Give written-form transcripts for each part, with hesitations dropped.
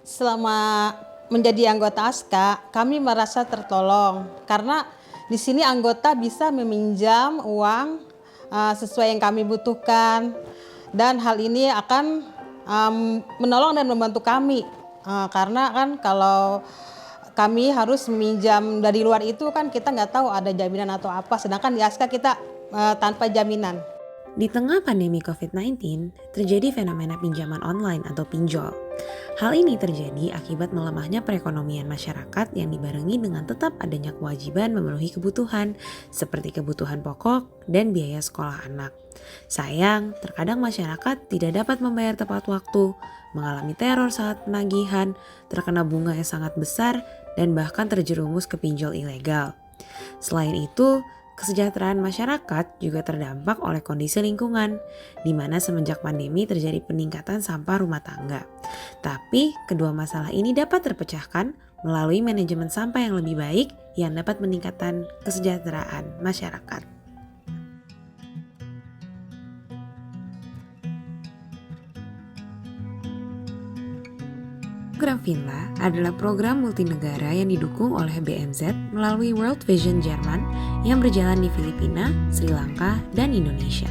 Selama menjadi anggota ASKA, kami merasa tertolong karena di sini anggota bisa meminjam uang sesuai yang kami butuhkan, dan hal ini akan menolong dan membantu kami karena kan kalau kami harus meminjam dari luar itu kan kita nggak tahu ada jaminan atau apa, sedangkan di ASKA kita tanpa jaminan. Di tengah pandemi COVID-19, terjadi fenomena pinjaman online atau pinjol. Hal ini terjadi akibat melemahnya perekonomian masyarakat yang dibarengi dengan tetap adanya kewajiban memenuhi kebutuhan, seperti kebutuhan pokok dan biaya sekolah anak. Sayang, terkadang masyarakat tidak dapat membayar tepat waktu, mengalami teror saat penagihan, terkena bunga yang sangat besar, dan bahkan terjerumus ke pinjol ilegal. Selain itu, kesejahteraan masyarakat juga terdampak oleh kondisi lingkungan, di mana semenjak pandemi terjadi peningkatan sampah rumah tangga. Tapi, kedua masalah ini dapat terpecahkan melalui manajemen sampah yang lebih baik yang dapat meningkatkan kesejahteraan masyarakat. Program Finla adalah program multinegara yang didukung oleh BMZ melalui World Vision Jerman yang berjalan di Filipina, Sri Lanka, dan Indonesia.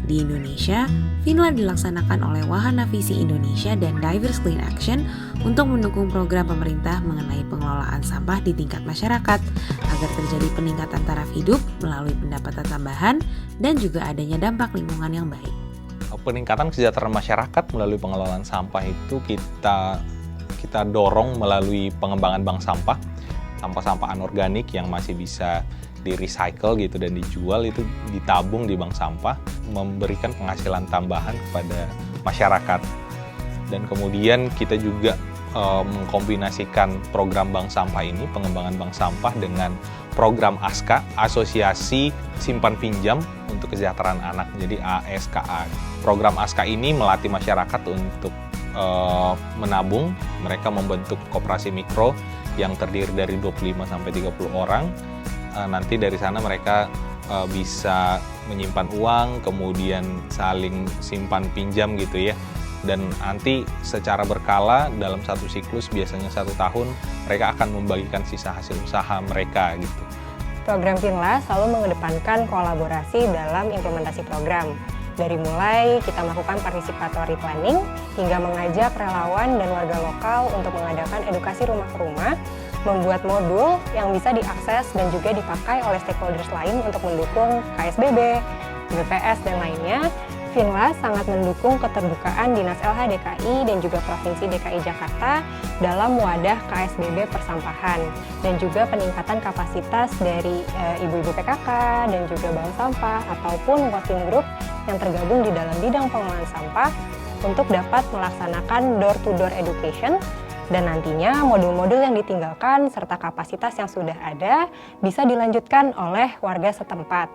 Di Indonesia, Finla dilaksanakan oleh Wahana Visi Indonesia dan Diverse Clean Action untuk mendukung program pemerintah mengenai pengelolaan sampah di tingkat masyarakat agar terjadi peningkatan taraf hidup melalui pendapatan tambahan dan juga adanya dampak lingkungan yang baik. Peningkatan kesejahteraan masyarakat melalui pengelolaan sampah itu kita dorong melalui pengembangan bank sampah anorganik yang masih bisa di-recycle gitu dan dijual, itu ditabung di bank sampah, memberikan penghasilan tambahan kepada masyarakat. Dan kemudian kita juga mengkombinasikan program bank sampah ini, pengembangan bank sampah, dengan program ASKA, Asosiasi Simpan Pinjam untuk Kesejahteraan Anak, jadi ASKA. Program ASKA ini melatih masyarakat untuk menabung. Mereka membentuk koperasi mikro yang terdiri dari 25-30 orang. Nanti dari sana mereka bisa menyimpan uang, kemudian saling simpan pinjam gitu ya. Dan nanti secara berkala dalam satu siklus, biasanya 1 tahun, mereka akan membagikan sisa hasil usaha mereka gitu. Program Finla selalu mengedepankan kolaborasi dalam implementasi program. Dari mulai kita melakukan participatory planning hingga mengajak relawan dan warga lokal untuk mengadakan edukasi rumah ke rumah, membuat modul yang bisa diakses dan juga dipakai oleh stakeholders lain untuk mendukung KSBB, BPS, dan lainnya. Finla sangat mendukung keterbukaan Dinas LH DKI dan juga Provinsi DKI Jakarta dalam wadah KSBB persampahan dan juga peningkatan kapasitas dari ibu-ibu PKK dan juga bank sampah ataupun working group yang tergabung di dalam bidang pengelolaan sampah untuk dapat melaksanakan door-to-door education, dan nantinya modul-modul yang ditinggalkan serta kapasitas yang sudah ada bisa dilanjutkan oleh warga setempat.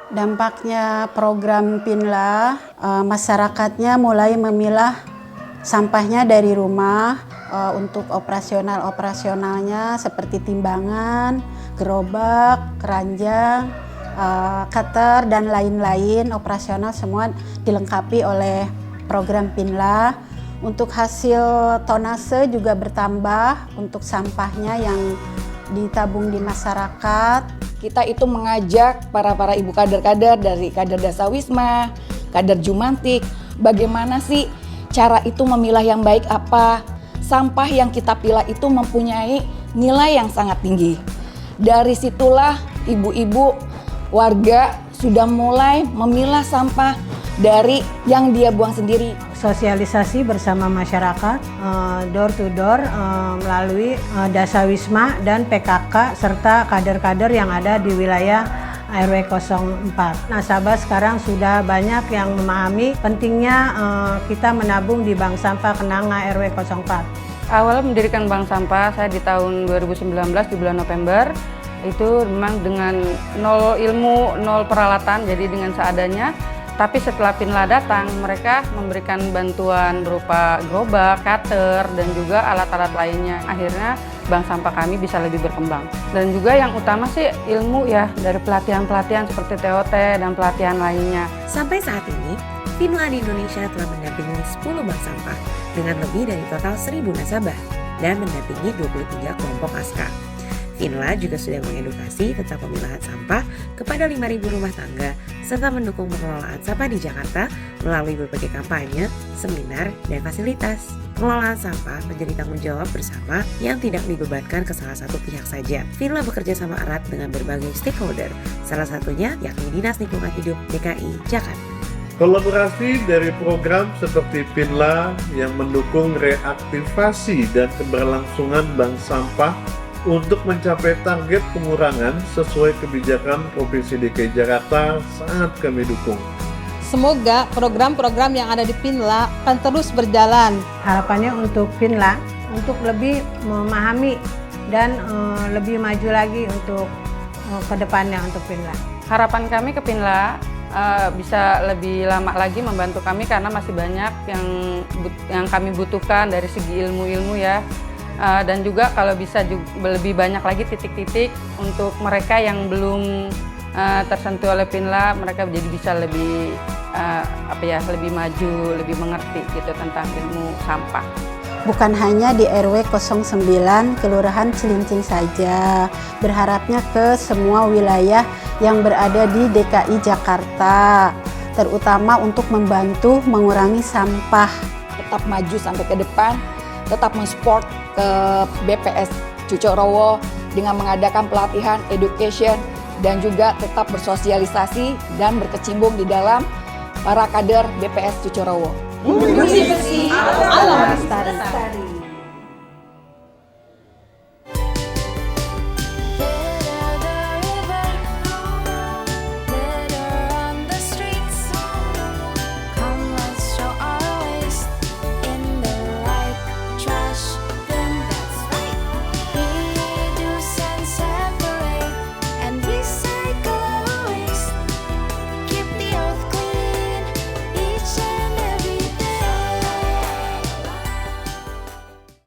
Dampaknya program Finla, masyarakatnya mulai memilah sampahnya dari rumah untuk operasionalnya seperti timbangan, gerobak, keranjang, cutter, dan lain-lain operasional semua dilengkapi oleh program Finla. Untuk hasil tonase juga bertambah untuk sampahnya yang ditabung di masyarakat. Kita itu mengajak para ibu kader-kader dari kader Dasawisma, kader Jumantik, bagaimana sih cara itu memilah yang baik apa. Sampah yang kita pilah itu mempunyai nilai yang sangat tinggi. Dari situlah ibu-ibu warga sudah mulai memilah sampah dari yang dia buang sendiri. Sosialisasi bersama masyarakat, door to door melalui Dasawisma dan PKK serta kader-kader yang ada di wilayah RW 04. Nasabah sekarang sudah banyak yang memahami pentingnya kita menabung di bank sampah Kenanga RW 04. Awal mendirikan bank sampah saya di tahun 2019 di bulan November. Itu memang dengan nol ilmu, nol peralatan, jadi dengan seadanya. Tapi setelah Finla datang, mereka memberikan bantuan berupa gerobak, cutter, dan juga alat-alat lainnya. Akhirnya bank sampah kami bisa lebih berkembang. Dan juga yang utama sih ilmu ya, dari pelatihan-pelatihan seperti TOT dan pelatihan lainnya. Sampai saat ini, Finla di Indonesia telah mendampingi 10 bank sampah dengan lebih dari total 1.000 nasabah dan mendampingi 23 kelompok ASKA. Finla juga sudah mengedukasi tentang pemilahan sampah kepada 5.000 rumah tangga serta mendukung pengelolaan sampah di Jakarta melalui berbagai kampanye, seminar, dan fasilitas. Pengelolaan sampah menjadi tanggung jawab bersama yang tidak dibebankan ke salah satu pihak saja. Finla bekerja sama erat dengan berbagai stakeholder, salah satunya yakni Dinas Lingkungan Hidup DKI Jakarta. Kolaborasi dari program seperti Finla yang mendukung reaktivasi dan keberlangsungan bank sampah untuk mencapai target pengurangan sesuai kebijakan Provinsi DKI Jakarta sangat kami dukung. Semoga program-program yang ada di Finla akan terus berjalan. Harapannya untuk Finla untuk lebih memahami dan lebih maju lagi untuk ke depannya untuk Finla. Harapan kami ke Finla bisa lebih lama lagi membantu kami karena masih banyak yang kami butuhkan dari segi ilmu-ilmu ya. Dan juga kalau bisa lebih banyak lagi titik-titik untuk mereka yang belum tersentuh oleh Finla, mereka jadi bisa lebih lebih maju, lebih mengerti gitu tentang ilmu sampah. Bukan hanya di RW 09 Kelurahan Cilincing saja, berharapnya ke semua wilayah yang berada di DKI Jakarta, terutama untuk membantu mengurangi sampah. Tetap maju sampai ke depan, tetap mensupport ke BPS Cucorowo dengan mengadakan pelatihan, education, dan juga tetap bersosialisasi dan berkecimpung di dalam para kader BPS Cucorowo. Bersih, alam lestari.